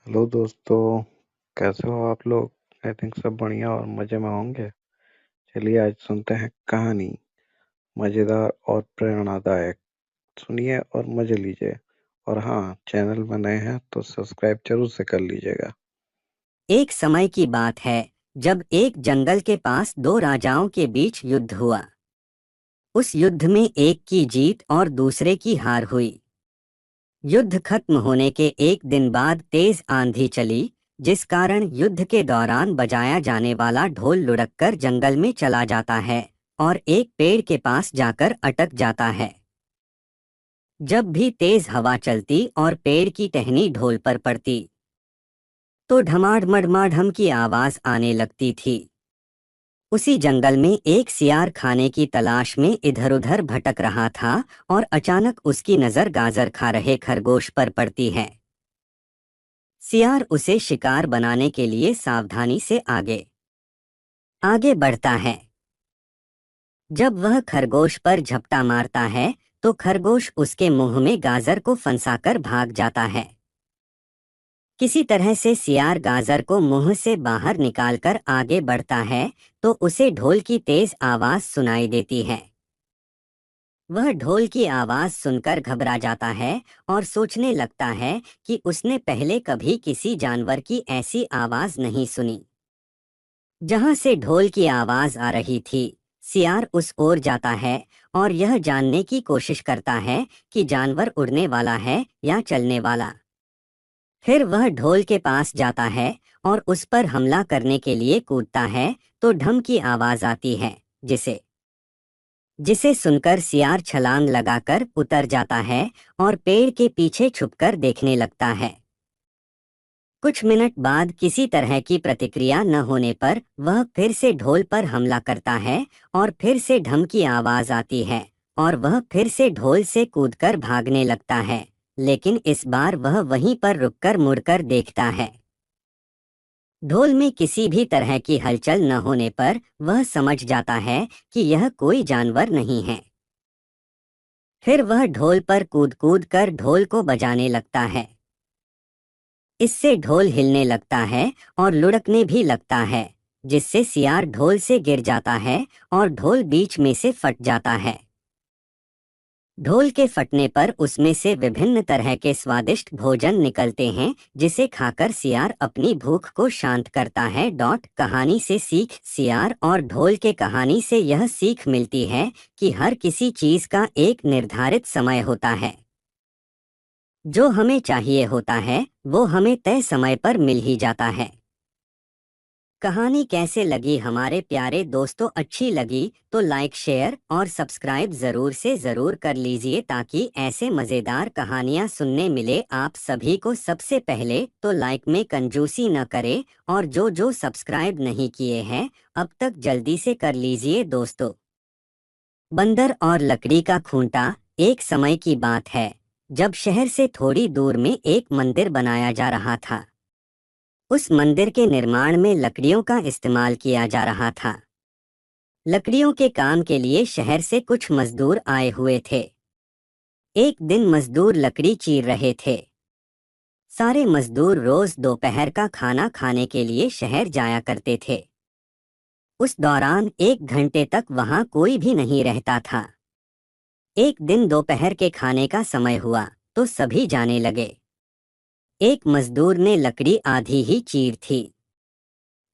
Hello दोस्तों। कैसे हो आप लोग? आई थिंक सब बढ़िया और मजे में होंगे। चलिए आज सुनते हैं कहानी, मजेदार और प्रेरणादायक। सुनिए और मजे लीजिए। और हाँ, चैनल में नए हैं तो सब्सक्राइब जरूर से कर लीजिएगा। एक समय की बात है जब एक जंगल के पास दो राजाओं के बीच युद्ध हुआ। उस युद्ध में एक की जीत और दूसरे की हार हुई। युद्ध खत्म होने के एक दिन बाद तेज आंधी चली, जिस कारण युद्ध के दौरान बजाया जाने वाला ढोल लुढ़ककर जंगल में चला जाता है और एक पेड़ के पास जाकर अटक जाता है। जब भी तेज हवा चलती और पेड़ की टहनी ढोल पर पड़ती तो ढमाढमढमाढम की आवाज आने लगती थी। उसी जंगल में एक सियार खाने की तलाश में इधर-उधर भटक रहा था और अचानक उसकी नजर गाजर खा रहे खरगोश पर पड़ती है। सियार उसे शिकार बनाने के लिए सावधानी से आगे आगे बढ़ता है। जब वह खरगोश पर झपटा मारता है तो खरगोश उसके मुंह में गाजर को फंसाकर भाग जाता है। किसी तरह से सियार गाजर को मुंह से बाहर निकालकर आगे बढ़ता है तो उसे ढोल की तेज आवाज सुनाई देती है। वह ढोल की आवाज सुनकर घबरा जाता है और सोचने लगता है कि उसने पहले कभी किसी जानवर की ऐसी आवाज नहीं सुनी। जहां से ढोल की आवाज आ रही थी, सियार उस ओर जाता है और यह जानने की कोशिश करता है कि जानवर उड़ने वाला है या चलने वाला। फिर वह ढोल के पास जाता है और उस पर हमला करने के लिए कूदता है तो ढम की आवाज आती है, जिसे जिसे सुनकर सियार छलांग लगाकर उतर जाता है और पेड़ के पीछे छुपकर देखने लगता है। कुछ मिनट बाद किसी तरह की प्रतिक्रिया न होने पर वह फिर से ढोल पर हमला करता है और फिर से ढम की आवाज आती है और वह फिर से ढोल से कूदकर भागने लगता है, लेकिन इस बार वह वहीं पर रुककर मुड़कर देखता है। ढोल में किसी भी तरह की हलचल न होने पर वह समझ जाता है कि यह कोई जानवर नहीं है। फिर वह ढोल पर कूद कूद कर ढोल को बजाने लगता है। इससे ढोल हिलने लगता है और लुढ़कने भी लगता है, जिससे सियार ढोल से गिर जाता है और ढोल बीच में से फट जाता है। ढोल के फटने पर उसमें से विभिन्न तरह के स्वादिष्ट भोजन निकलते हैं, जिसे खाकर सियार अपनी भूख को शांत करता है। कहानी से सीख। सियार और ढोल के कहानी से यह सीख मिलती है कि हर किसी चीज का एक निर्धारित समय होता है। जो हमें चाहिए होता है वो हमें तय समय पर मिल ही जाता है। कहानी कैसे लगी हमारे प्यारे दोस्तों? अच्छी लगी तो लाइक, शेयर और सब्सक्राइब ज़रूर से ज़रूर कर लीजिए ताकि ऐसे मज़ेदार कहानियाँ सुनने मिले आप सभी को सबसे पहले। तो लाइक में कंजूसी न करें और जो सब्सक्राइब नहीं किए हैं अब तक जल्दी से कर लीजिए दोस्तों। बंदर और लकड़ी का खूंटा। एक समय की बात है जब शहर से थोड़ी दूर में एक मंदिर बनाया जा रहा था। उस मंदिर के निर्माण में लकड़ियों का इस्तेमाल किया जा रहा था। लकड़ियों के काम के लिए शहर से कुछ मजदूर आए हुए थे। एक दिन मजदूर लकड़ी चीर रहे थे। सारे मजदूर रोज दोपहर का खाना खाने के लिए शहर जाया करते थे। उस दौरान 1 घंटे तक वहां कोई भी नहीं रहता था। एक दिन दोपहर के खाने का समय हुआ तो सभी जाने लगे। एक मजदूर ने लकड़ी आधी ही चीर थी,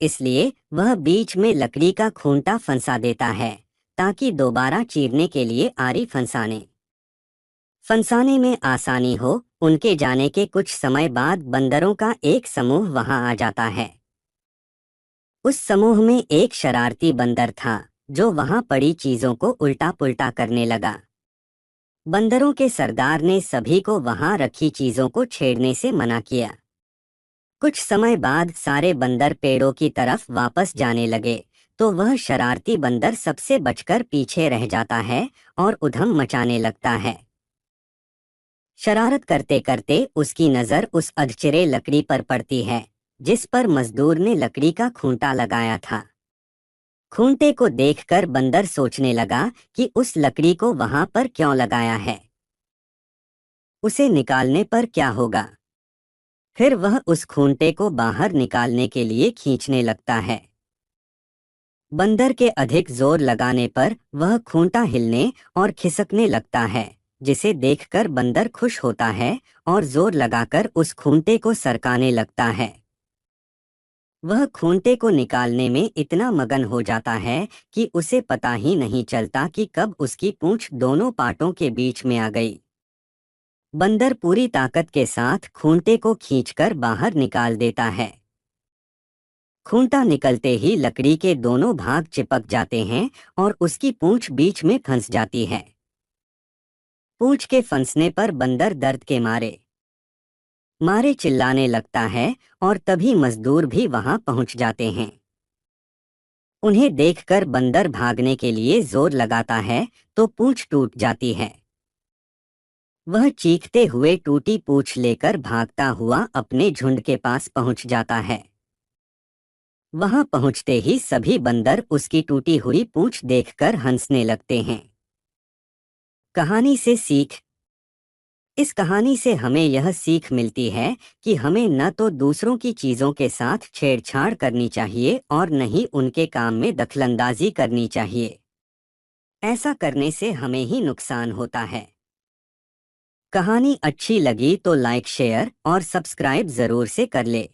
इसलिए वह बीच में लकड़ी का खूंटा फंसा देता है ताकि दोबारा चीरने के लिए आरी फंसाने में आसानी हो। उनके जाने के कुछ समय बाद बंदरों का एक समूह वहां आ जाता है। उस समूह में एक शरारती बंदर था जो वहां पड़ी चीजों को उल्टा पुल्टा करने लगा। बंदरों के सरदार ने सभी को वहां रखी चीजों को छेड़ने से मना किया। कुछ समय बाद सारे बंदर पेड़ों की तरफ वापस जाने लगे तो वह शरारती बंदर सबसे बचकर पीछे रह जाता है और उधम मचाने लगता है। शरारत करते करते उसकी नज़र उस अधचिरे लकड़ी पर पड़ती है जिस पर मजदूर ने लकड़ी का खूंटा लगाया था। खूंटे को देखकर बंदर सोचने लगा कि उस लकड़ी को वहां पर क्यों लगाया है, उसे निकालने पर क्या होगा। फिर वह उस खूंटे को बाहर निकालने के लिए खींचने लगता है। बंदर के अधिक जोर लगाने पर वह खूंटा हिलने और खिसकने लगता है, जिसे देखकर बंदर खुश होता है और जोर लगाकर उस खूंटे को सरकाने लगता है। वह खूंटे को निकालने में इतना मगन हो जाता है कि उसे पता ही नहीं चलता कि कब उसकी पूंछ दोनों पाटों के बीच में आ गई। बंदर पूरी ताकत के साथ खूंटे को खींचकर बाहर निकाल देता है। खूंटा निकलते ही लकड़ी के दोनों भाग चिपक जाते हैं और उसकी पूंछ बीच में फंस जाती है। पूंछ के फंसने पर बंदर दर्द के मारे मारे चिल्लाने लगता है और तभी मजदूर भी वहां पहुंच जाते हैं। उन्हें देखकर बंदर भागने के लिए जोर लगाता है तो पूंछ टूट जाती है। वह चीखते हुए टूटी पूंछ लेकर भागता हुआ अपने झुंड के पास पहुंच जाता है। वहां पहुंचते ही सभी बंदर उसकी टूटी हुई पूंछ देखकर हंसने लगते हैं। कहानी से सीख। इस कहानी से हमें यह सीख मिलती है कि हमें न तो दूसरों की चीजों के साथ छेड़छाड़ करनी चाहिए और न ही उनके काम में दखलंदाजी करनी चाहिए। ऐसा करने से हमें ही नुकसान होता है। कहानी अच्छी लगी तो लाइक, शेयर और सब्सक्राइब जरूर से कर ले।